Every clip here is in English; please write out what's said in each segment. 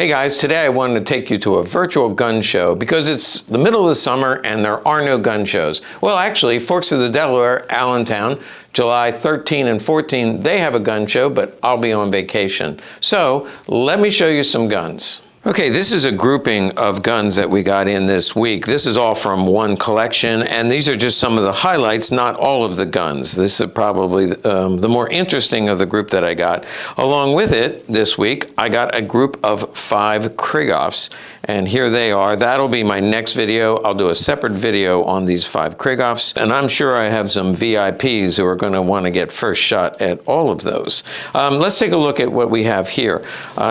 Hey guys, today I wanted to take you to a virtual gun show because it's the middle of the summer and there are no gun shows. Well, actually, Forks of the Delaware, Allentown, July 13 and 14, they have a gun show, but I'll be on vacation. So let me show you some guns. Okay, this is a grouping of guns that we got in this week. This is all from one collection, and these are just some of the highlights, not all of the guns. This is probably the more interesting of the group that I got. Along with it, this week, I got a group of 5 Krieghoffs, and here they are. That'll be my next video. I'll do a separate video on these 5 Krieghoffs, and I'm sure I have some VIPs who are going to want to get first shot at all of those. Let's take a look at what we have here.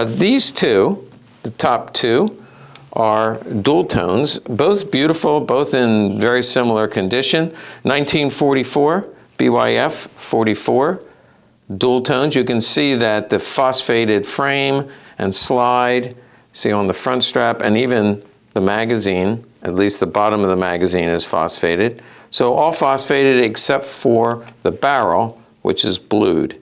These two, the top two, are dual tones, both beautiful, both in very similar condition. 1944 BYF 44 dual tones. You can see that the phosphated frame and slide, see on the front strap, and even the magazine, at least the bottom of the magazine is phosphated. So all phosphated except for the barrel, which is blued.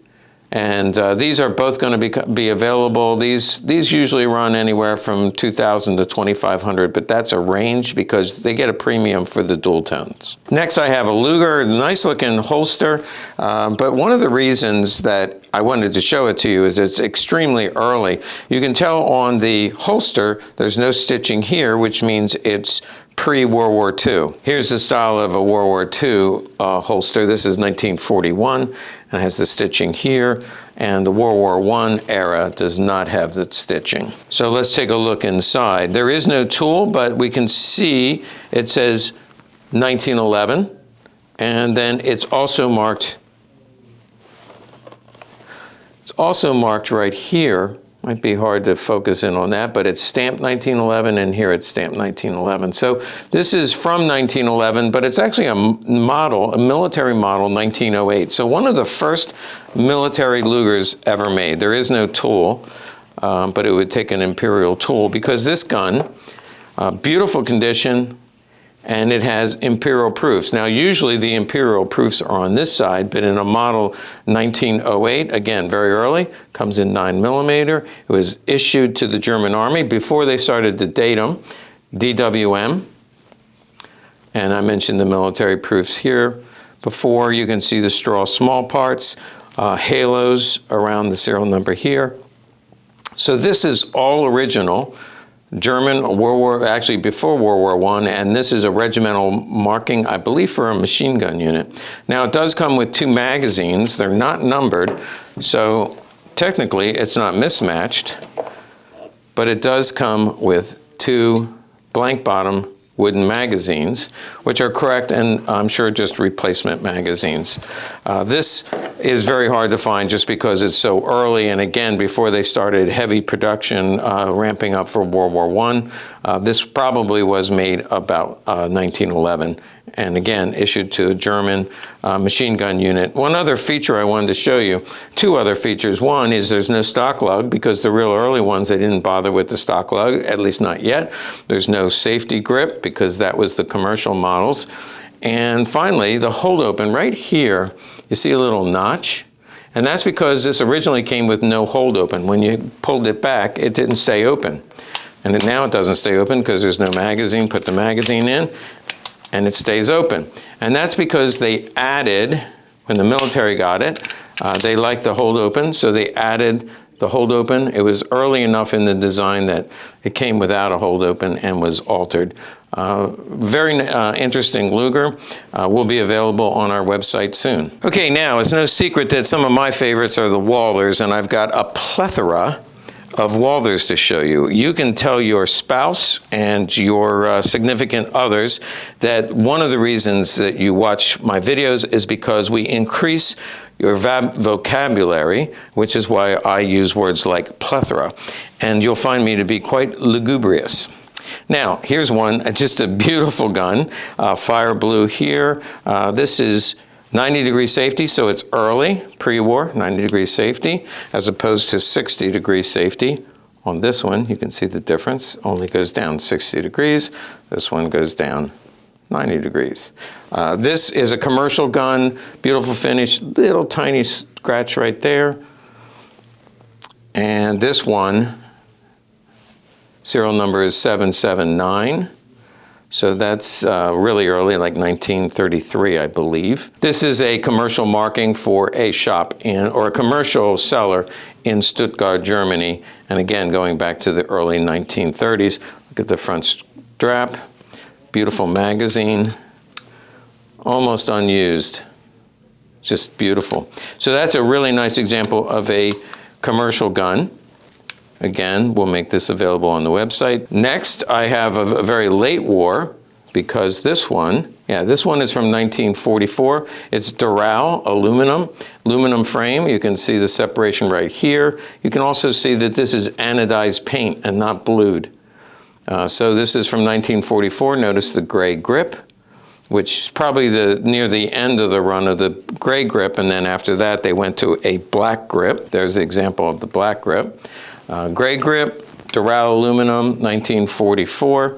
And these are both going to be available. These usually run anywhere from $2,000 to $2,500, but that's a range because they get a premium for the dual tones. Next, I have a Luger, nice looking holster, but one of the reasons that I wanted to show it to you is it's extremely early. You can tell on the holster there's no stitching here, which means it's pre-World War II. Here's the style of a World War II holster. This is 1941 and has the stitching here, and the World War I era does not have the stitching. So let's take a look inside. There is no tool, but we can see it says 1911, and then it's also marked right here. Might be hard to focus in on that, but it's stamped 1911, and here it's stamped 1911. So this is from 1911, but it's actually a model, a military model, 1908. So one of the first military Lugers ever made. There is no tool, but it would take an imperial tool because this gun, beautiful condition, and it has imperial proofs. Now, usually the imperial proofs are on this side, but in a model 1908, again, very early, comes in 9mm. It was issued to the German Army before they started to date them, DWM. And I mentioned the military proofs here before. You can see the straw small parts, halos around the serial number here. So this is all original. German actually before World War I, and this is a regimental marking, I believe, for a machine gun unit. Now, it does come with 2 magazines. They're not numbered, so technically it's not mismatched, but it does come with 2 blank bottom wooden magazines, which are correct, and I'm sure just replacement magazines. This is very hard to find just because it's so early, and again, before they started heavy production, ramping up for World War I. This probably was made about 1911, and again, issued to a German machine gun unit. One other feature I wanted to show you, 2 other features. One is there's no stock lug because the real early ones, they didn't bother with the stock lug, at least not yet. There's no safety grip because that was the commercial models. And finally, the hold open right here, you see a little notch, and that's because this originally came with no hold open. When you pulled it back, it didn't stay open. And now it doesn't stay open because there's no magazine. Put the magazine in, and it stays open. And that's because they added, when the military got it, they liked the hold open, so they added the hold open. It was early enough in the design that it came without a hold open and was altered. Very interesting Luger. Will be available on our website soon. Okay, now it's no secret that some of my favorites are the Walders, and I've got a plethora of Walders to show you. You can tell your spouse and your significant others that one of the reasons that you watch my videos is because we increase your vocabulary, which is why I use words like plethora, and you'll find me to be quite lugubrious. Now, here's one, just a beautiful gun, fire blue here. This is 90-degree safety, so it's early, pre-war, 90-degree safety, as opposed to 60-degree safety. On this one, you can see the difference, only goes down 60 degrees. This one goes down 90 degrees. This is a commercial gun, beautiful finish, little tiny scratch right there. And this one Serial number is 779. So that's really early, like 1933, I believe. This is a commercial marking for a shop or a commercial seller in Stuttgart, Germany. And again, going back to the early 1930s. Look at the front strap. Beautiful magazine. Almost unused. Just beautiful. So that's a really nice example of a commercial gun. Again, we'll make this available on the website. Next, I have a very late war, because this one is from 1944. It's Doral aluminum frame. You can see the separation right here. You can also see that this is anodized paint and not blued. So this is from 1944. Notice the gray grip, which is probably near the end of the run of the gray grip, and then after that they went to a black grip. There's the example of the black grip. Gray grip, Doral aluminum, 1944.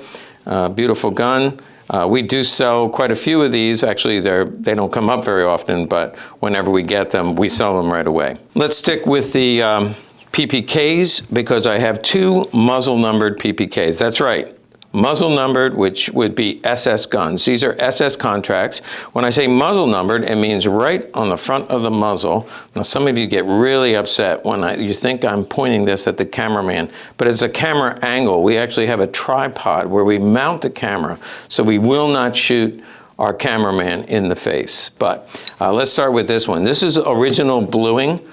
Beautiful gun. We do sell quite a few of these. Actually, they don't come up very often, but whenever we get them, we sell them right away. Let's stick with the PPKs, because I have two muzzle-numbered PPKs. That's right. Muzzle-numbered, which would be SS guns. These are SS contracts. When I say muzzle-numbered, it means right on the front of the muzzle. Now, some of you get really upset when you think I'm pointing this at the cameraman, but it's a camera angle. We actually have a tripod where we mount the camera, so we will not shoot our cameraman in the face. But let's start with this one. This is original bluing.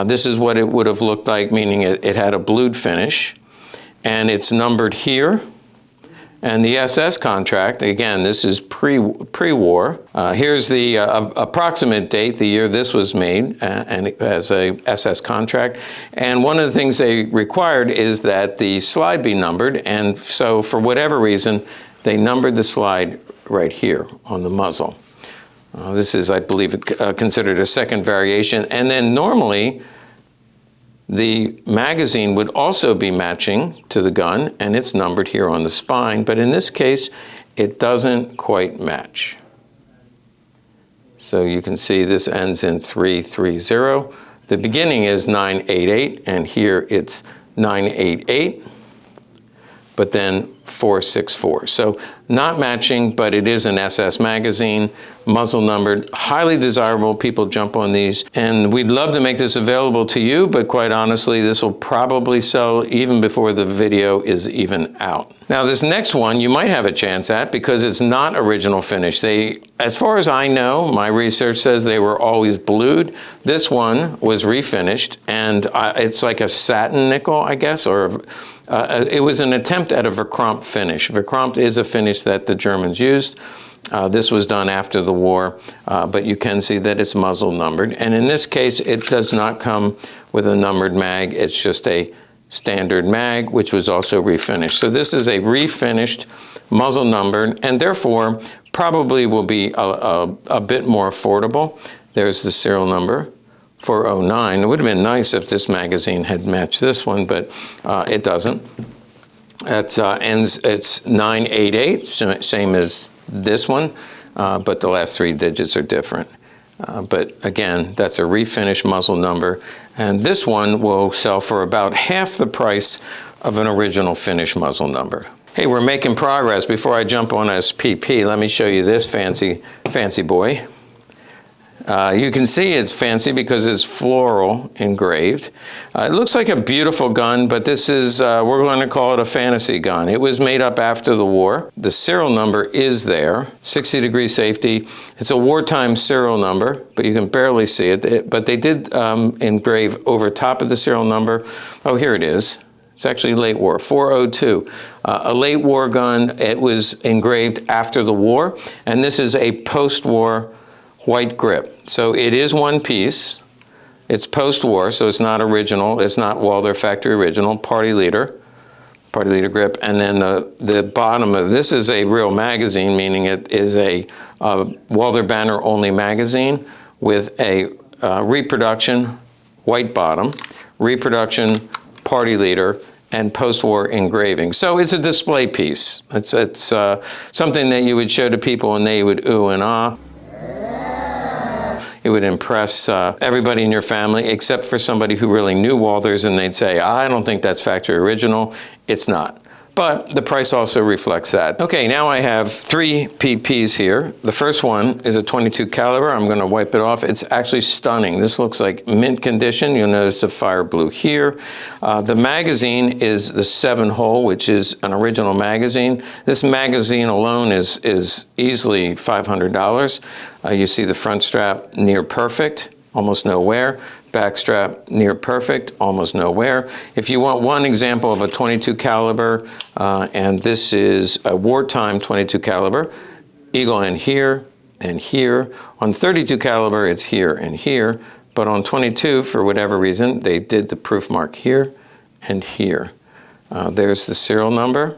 This is what it would have looked like, meaning it had a blued finish, and it's numbered here. And the SS contract, again, this is pre-war. Here's the approximate date, the year this was made, and as a SS contract. And one of the things they required is that the slide be numbered, and so for whatever reason, they numbered the slide right here on the muzzle. This is, I believe, considered a second variation. And then normally, the magazine would also be matching to the gun, and it's numbered here on the spine, but in this case, it doesn't quite match. So you can see this ends in 330. The beginning is 988, and here it's 988, but then 464. So not matching, but it is an SS magazine, muzzle numbered, highly desirable. People jump on these, and we'd love to make this available to you, but quite honestly, this will probably sell even before the video is even out. Now, this next one you might have a chance at, because it's not original finish. As far as I know, my research says they were always blued. This one was refinished, and it's like a satin nickel, I guess, or it was an attempt at a Verkrompt finish. Verkrompt is a finish that the Germans used. This was done after the war, but you can see that it's muzzle numbered. And in this case, it does not come with a numbered mag. It's just a standard mag, which was also refinished. So this is a refinished muzzle numbered, and therefore probably will be a bit more affordable. There's the serial number. 409. It would have been nice if this magazine had matched this one, but it doesn't. It's 988, same as this one, but the last three digits are different. But again, that's a refinished muzzle number, and this one will sell for about half the price of an original finish muzzle number. Hey, we're making progress. Before I jump on this PP, let me show you this fancy boy. You can see it's fancy because it's floral engraved. It looks like a beautiful gun, but this is, we're going to call it a fantasy gun. It was made up after the war. The serial number is there, 60-degree safety. It's a wartime serial number, but you can barely see it. But they did engrave over top of the serial number. Oh, here it is. It's actually late war, 402. A late war gun. It was engraved after the war, and this is a post-war white grip. So it is one piece. It's post-war, so it's not original. It's not Walther factory original. Party leader grip. And then the bottom of this is a real magazine, meaning it is a Walther banner only magazine with a reproduction white bottom, reproduction party leader, and post-war engraving. So it's a display piece. It's something that you would show to people and they would ooh and ah. It would impress everybody in your family, except for somebody who really knew Walthers, and they'd say, I don't think that's factory original. It's not. but the price also reflects that. Okay, now I have 3 PPs here. The first one is a 22 caliber. I'm going to wipe it off. It's actually stunning. This looks like mint condition. You'll notice the fire blue here. The magazine is the 7-hole, which is an original magazine. This magazine alone is easily $500. You see the front strap near perfect, almost no wear. Back strap near perfect, almost no wear. If you want one example of a 22 caliber, and this is a wartime 22 caliber, eagle end here and here. On 32 caliber, it's here and here, but on 22, for whatever reason, they did the proof mark here and here. There's the serial number.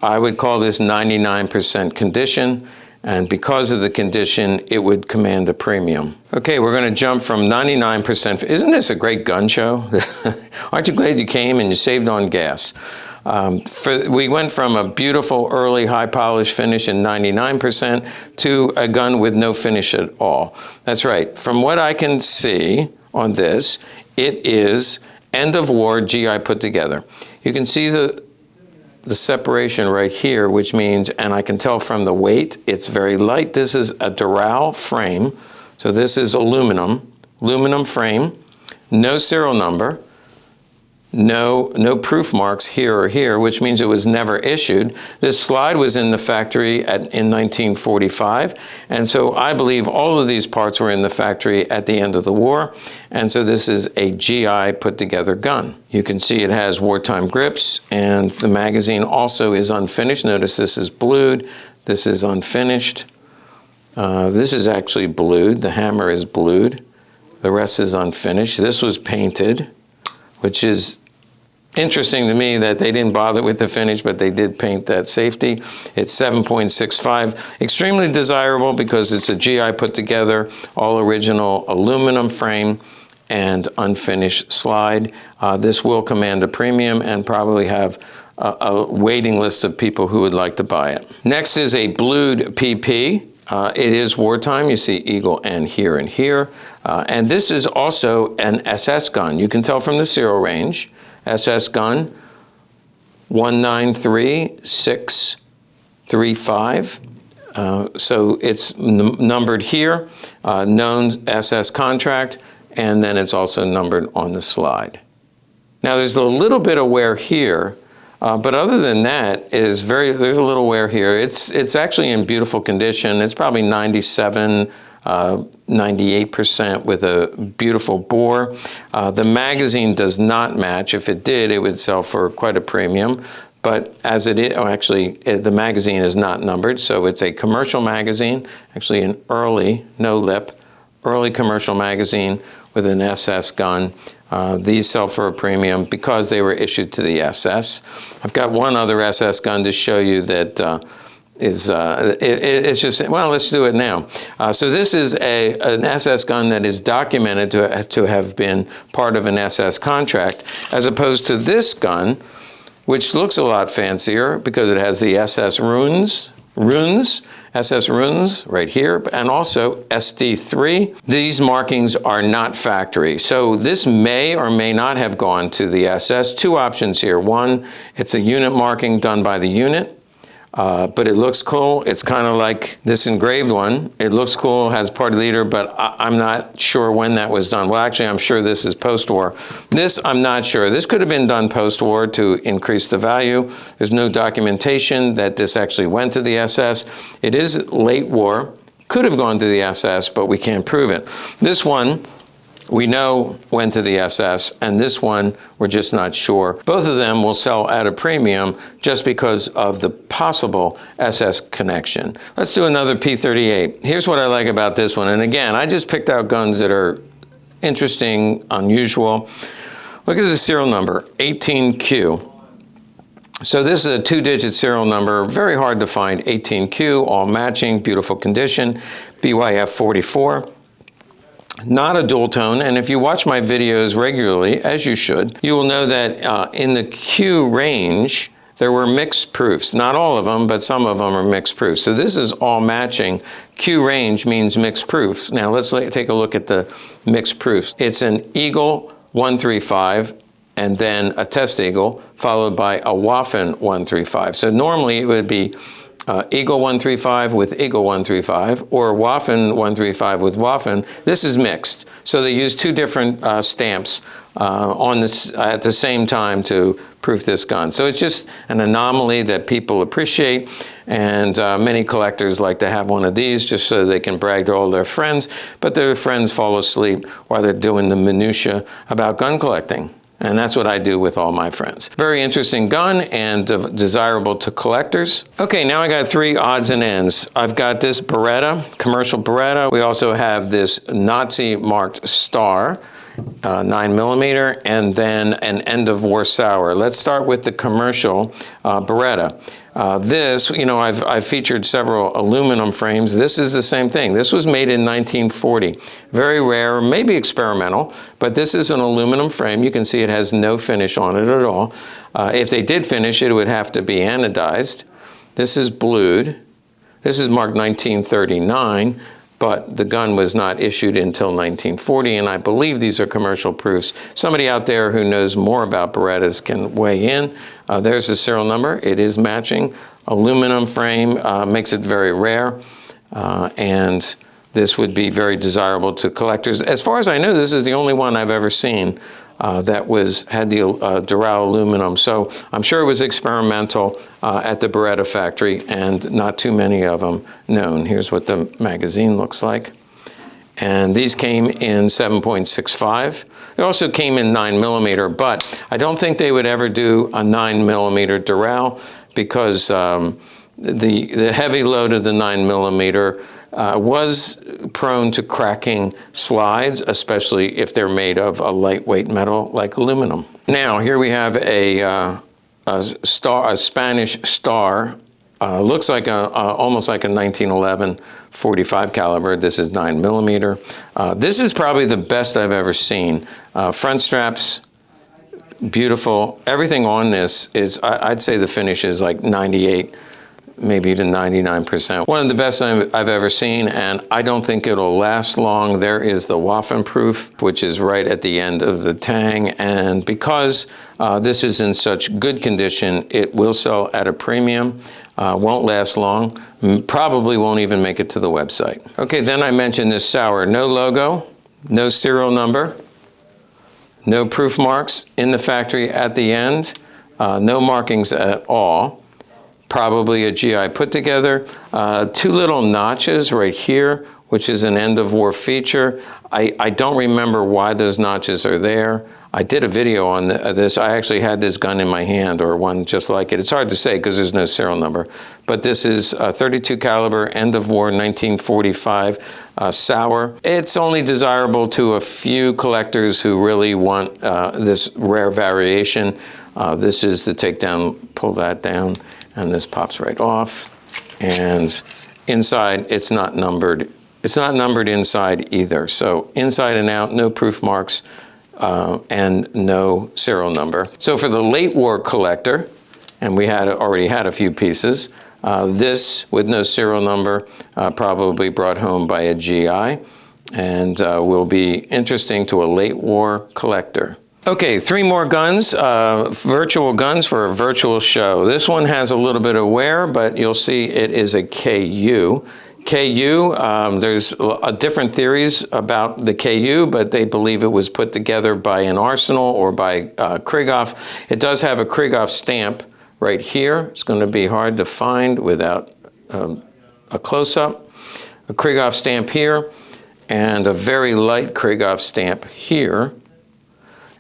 I would call this 99% condition. And because of the condition, it would command a premium. Okay, we're going to jump from 99%. Isn't this a great gun show? Aren't you glad you came and you saved on gas? We went from a beautiful early high polish finish in 99% to a gun with no finish at all. That's right. From what I can see on this, it is end of war GI put together. You can see the separation right here, which means, and I can tell from the weight, it's very light. This is a Doral frame. So this is aluminum frame, no serial number, no proof marks here or here, which means it was never issued. This slide was in the factory in 1945, and so I believe all of these parts were in the factory at the end of the war, and so this is a GI put together gun. You can see it has wartime grips, and the magazine also is unfinished. Notice this is blued, this is unfinished. This is actually blued, the hammer is blued, the rest is unfinished. This was painted, which is interesting to me that they didn't bother with the finish, but they did paint that safety. It's 7.65, extremely desirable because it's a GI put together, all original aluminum frame and unfinished slide. This will command a premium and probably have a waiting list of people who would like to buy it. Next is a blued PP. It is wartime. You see eagle and here and here. And this is also an SS gun. You can tell from the serial range. SS gun 193635. So it's numbered here, known SS contract, and then it's also numbered on the slide. Now there's a little bit of wear here, but other than that, there's a little wear here. It's actually in beautiful condition. It's probably 97, 98% with a beautiful bore. The magazine does not match. If it did, it would sell for quite a premium. But as it is, the magazine is not numbered, so it's a commercial magazine, actually an early, no lip, early commercial magazine with an SS gun. These sell for a premium because they were issued to the SS. I've got one other SS gun to show you that it's just, well, let's do it now. So this is an SS gun that is documented to have been part of an SS contract, as opposed to this gun, which looks a lot fancier because it has the SS SS runes right here, and also SD3. These markings are not factory. So this may or may not have gone to the SS. Two options here. One, it's a unit marking done by the unit, but it looks cool. It's kind of like this engraved one. It looks cool, has party leader, but I'm not sure when that was done. Well, actually, I'm sure this is post-war. This, I'm not sure. This could have been done post-war to increase the value. There's no documentation that this actually went to the SS. It is late war. Could have gone to the SS, but we can't prove it. This one, we know went to the SS, and this one, we're just not sure. Both of them will sell at a premium just because of the possible SS connection. Let's do another P38. Here's what I like about this one. And again, I just picked out guns that are interesting, unusual. Look at the serial number, 18Q. So this is a 2-digit serial number, very hard to find, 18Q, all matching, beautiful condition, BYF 44. Not a dual tone, and if you watch my videos regularly, as you should, you will know that in the Q range, there were mixed proofs. Not all of them, but some of them are mixed proofs. So this is all matching. Q range means mixed proofs. Now let's take a look at the mixed proofs. It's an Eagle 135 and then a test eagle, followed by a Waffen 135. So normally it would be Eagle 135 with Eagle 135, or Waffen 135 with Waffen. This is mixed. So they use two different stamps on this at the same time to proof this gun. So it's just an anomaly that people appreciate, and many collectors like to have one of these just so they can brag to all their friends, but their friends fall asleep while they're doing the minutia about gun collecting. And that's what I do with all my friends. Very interesting gun and desirable to collectors. Okay, now I got three odds and ends. I've got this Beretta, commercial Beretta. We also have this Nazi marked Star, 9mm, and then an end of war Sauer. Let's start with the commercial Beretta. This, you know, I've featured several aluminum frames. This is the same thing. This was made in 1940. Very rare, maybe experimental, but this is an aluminum frame. You can see it has no finish on it at all. If they did finish it, it would have to be anodized. This is blued. This is marked 1939. But the gun was not issued until 1940, and I believe these are commercial proofs. Somebody out there who knows more about Berettas can weigh in. There's the serial number. It is matching. Aluminum frame makes it very rare, and this would be very desirable to collectors. As far as I know, this is the only one I've ever seen that had the Doral aluminum. So I'm sure it was experimental at the Beretta factory, and not too many of them known. Here's what the magazine looks like. And these came in 7.65. They also came in 9mm, but I don't think they would ever do a 9mm Doral because the heavy load of the 9mm was prone to cracking slides, especially if they're made of a lightweight metal like aluminum. Now, here we have a Spanish Star. Looks like almost like a 1911 .45 caliber. This is 9mm. This is probably the best I've ever seen. Front straps, beautiful. Everything on this is, I'd say the finish is like 98, maybe to 99%. One of the best I've ever seen, and I don't think it'll last long. There is the Waffen proof, which is right at the end of the tang, and because this is in such good condition, it will sell at a premium. Won't last long, probably won't even make it to the website. Okay, then I mentioned this Sauer. No logo, no serial number, no proof marks in the factory at the end, no markings at all. Probably a GI put together. Two little notches right here, which is an end of war feature. I don't remember why those notches are there. I did a video on this. I actually had this gun in my hand, or one just like it. It's hard to say because there's no serial number. But this is a .32 caliber, end of war, 1945 Sauer. It's only desirable to a few collectors who really want this rare variation. This is the takedown, pull that down, and this pops right off. And inside, it's not numbered. It's not numbered inside either. So inside and out, no proof marks, and no serial number. So for the late war collector, and we already had a few pieces, this with no serial number, probably brought home by a GI, and will be interesting to a late war collector. Okay, three more guns, virtual guns for a virtual show. This one has a little bit of wear, but you'll see it is a KU. KU, there's different theories about the KU, but they believe it was put together by an Arsenal or by Krieghoff. It does have a Krieghoff stamp right here. It's going to be hard to find without a close-up. A Krieghoff stamp here, and a very light Krieghoff stamp here.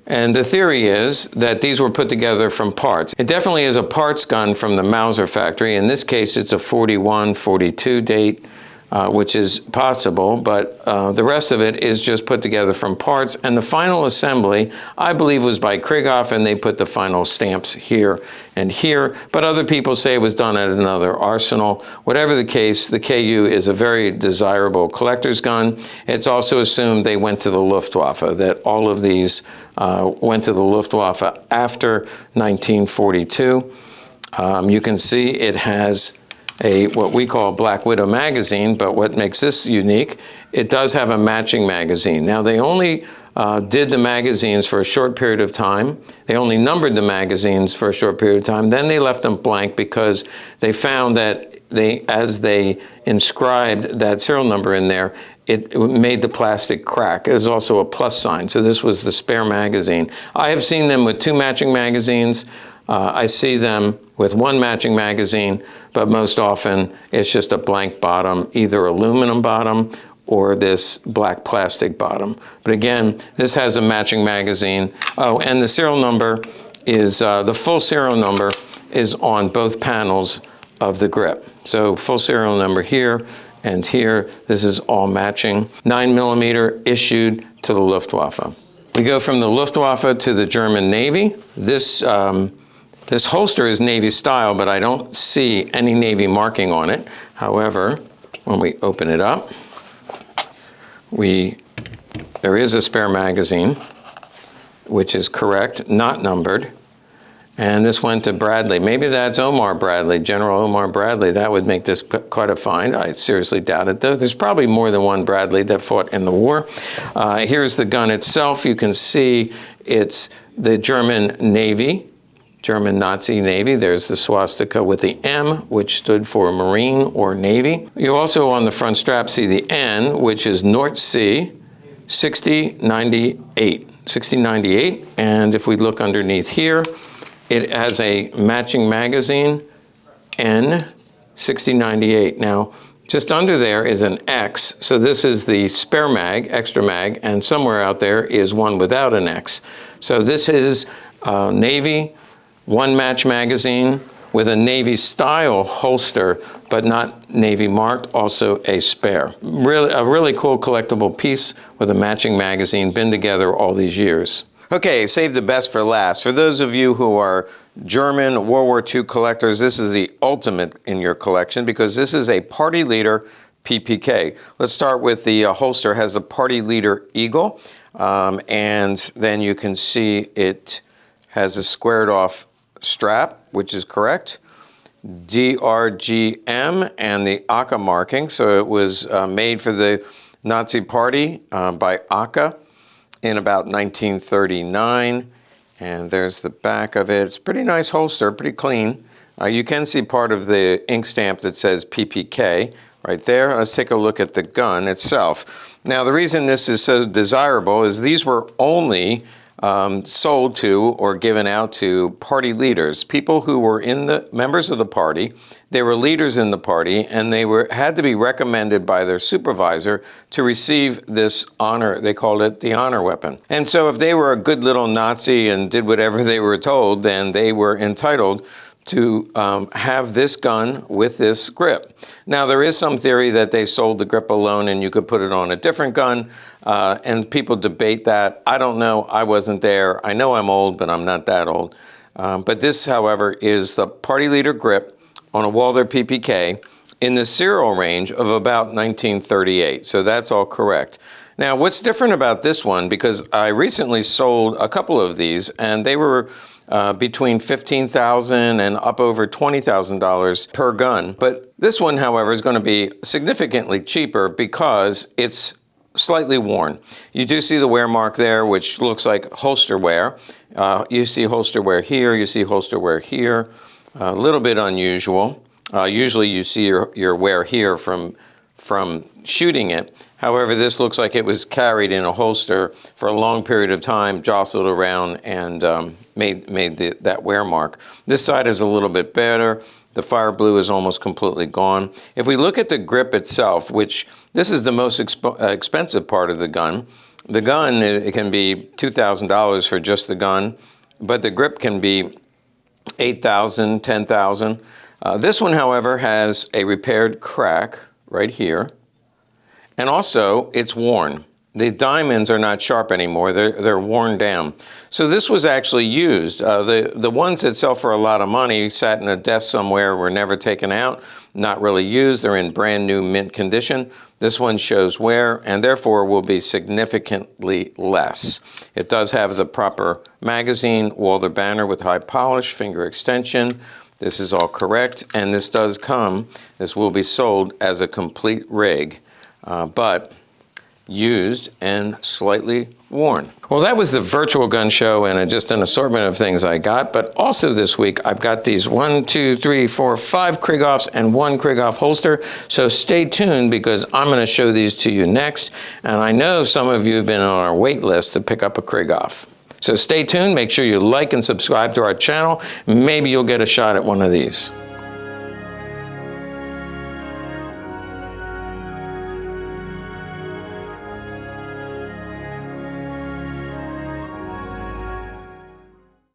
And the theory is that these were put together from parts. It definitely is a parts gun from the Mauser factory. In this case, it's a 41, 42 date, which is possible, but the rest of it is just put together from parts. And the final assembly, I believe, was by Krieghoff, and they put the final stamps here and here. But other people say it was done at another Arsenal. Whatever the case, the KU is a very desirable collector's gun. It's also assumed they went to the Luftwaffe, that all of these went to the Luftwaffe after 1942. You can see it has what we call Black Widow magazine, but what makes this unique, it does have a matching magazine. Now, they only did the magazines for a short period of time. They only numbered the magazines for a short period of time. Then they left them blank because they found that as they inscribed that serial number in there, it made the plastic crack. It was also a plus sign, so this was the spare magazine. I have seen them with 2 matching magazines. I see them with 1 matching magazine, but most often it's just a blank bottom, either aluminum bottom or this black plastic bottom. But again, this has a matching magazine. Oh, and the serial number is, the full serial number is on both panels of the grip. So full serial number here and here, this is all matching. 9mm issued to the Luftwaffe. We go from the Luftwaffe to the German Navy. This holster is Navy style, but I don't see any Navy marking on it. However, when we open it up, there is a spare magazine, which is correct, not numbered. And this went to Bradley. Maybe that's Omar Bradley, General Omar Bradley. That would make this quite a find. I seriously doubt it, though. There's probably more than one Bradley that fought in the war. Here's the gun itself. You can see it's the German Navy, German Nazi Navy. There's the swastika with the M, which stood for Marine or Navy. You also on the front strap see the N, which is Nordsee 6098. 6098. And if we look underneath here, it has a matching magazine, N 6098. Now, just under there is an X, so this is the spare mag, extra mag, and somewhere out there is one without an X. So this is Navy, 1 match magazine with a Navy style holster, but not Navy marked, also a spare. A really cool collectible piece with a matching magazine, been together all these years. Okay, save the best for last. For those of you who are German World War II collectors, this is the ultimate in your collection because this is a party leader PPK. Let's start with the holster. It has the party leader eagle, and then you can see it has a squared off strap, which is correct. DRGM and the AK marking. So it was made for the Nazi Party by AK in about 1939, and there's the back of it. It's a pretty nice holster, pretty clean. You can see part of the ink stamp that says PPK right there. Let's take a look at the gun itself. Now, the reason this is so desirable is these were only sold to or given out to party leaders, people who were members of the party. They were leaders in the party, and they had to be recommended by their supervisor to receive this honor. They called it the honor weapon. And so if they were a good little Nazi and did whatever they were told, then they were entitled to have this gun with this grip. Now, there is some theory that they sold the grip alone and you could put it on a different gun, and people debate that. I don't know. I wasn't there. I know I'm old, but I'm not that old. But this, however, is the party leader grip on a Walther PPK in the serial range of about 1938. So that's all correct. Now, what's different about this one, because I recently sold a couple of these, and they were between $15,000 and up over $20,000 per gun. But this one, however, is going to be significantly cheaper because it's slightly worn. You do see the wear mark there, which looks like holster wear. You see holster wear here, you see holster wear here. A little bit unusual. Usually you see your wear here from shooting it. However, this looks like it was carried in a holster for a long period of time, jostled around, and made that wear mark. This side is a little bit better. The fire blue is almost completely gone. If we look at the grip itself, which this is the most expensive part of the gun, it can be $2,000 for just the gun, but the grip can be $8,000, $10,000. This one, however, has a repaired crack right here. And also, it's worn. The diamonds are not sharp anymore. They're worn down. So this was actually used. The ones that sell for a lot of money sat in a desk somewhere, were never taken out, not really used. They're in brand new mint condition. This one shows wear and therefore will be significantly less. It does have the proper magazine, Walther banner with high polish, finger extension. This is all correct, and this will be sold as a complete rig. But used and slightly worn. Well, that was the virtual gun show and just an assortment of things I got, but also this week I've got these 1, 2, 3, 4, 5 Krieghoffs and 1 Krieghoff holster, so stay tuned because I'm going to show these to you next, and I know some of you have been on our wait list to pick up a Krieghoff. So stay tuned, make sure you like and subscribe to our channel, maybe you'll get a shot at one of these.